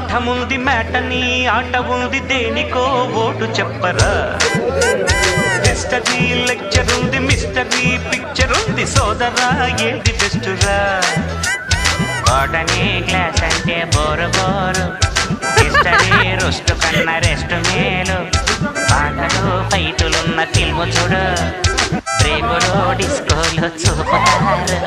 పాఠముంది matinee ఆట ఉంది దేనికో ఓటు చెప్పరా హిస్టరీ లెక్చర్ ఉంది మిస్టరీ పిక్చర్ ఉంది సోదరా ఏది బెస్టురా బాటనీ క్లాస్ అంటే బోరు బోరు హిస్టరీ రోస్ట్ కన్నా రెస్ట్ మేలు పాటలు ఫైటులున్న ఫిల్ము చూడు ప్రేమలో డిస్కోలో చూపుతారు